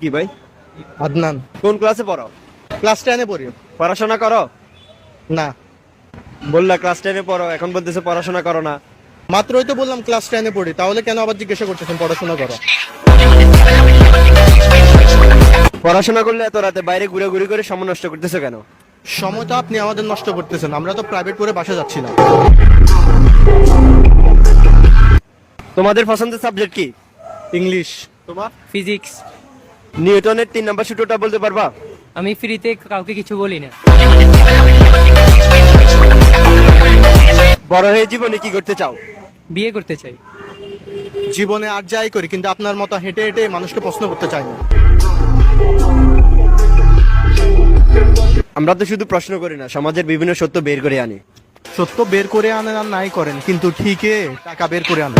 কি ভাই? আদনান। কোন ক্লাসে পড়ো? ক্লাস 10-এ পড়ি। পড়াশোনা করো? না, বললা ক্লাস 10-এ পড়ো, এখন বলতেছে পড়াশোনা করো না। মাত্রই তো বললাম ক্লাস 10-এ পড়ি, তাহলে কেন আবার জিজ্ঞাসা করতেছেন পড়াশোনা করো? পড়াশোনা করলে এত রাতে বাইরে ঘুরে ঘুরে করে সময় নষ্ট করতেছো কেন? সময় তো আপনি আমাদের নষ্ট করতেছেন, আমরা তো প্রাইভেট পড়ে বাসা যাচ্ছিলাম। তোমাদের পছন্দের সাবজেক্ট কি? ইংলিশ। তোমার? ফিজিক্স। নিউটনের 3 নাম্বার সূত্রটা বলতে পারবা? আমি ফ্রিতে কাউকে কিছু বলি না। বড় হয়ে জীবনে কি করতে চাও? বিয়ে করতে চাই। জীবনে আর যাই করি, কিন্তু আপনার মতো হেঁটে হেঁটে মানুষকে প্রশ্ন করতে চাই না। আমরা তো শুধু প্রশ্ন করি না, সমাজের বিভিন্ন সত্য বের করে আনি। সত্য বের করে আনেন আর নাই করেন, কিন্তু ঠিকই টাকা বের করে আনেন।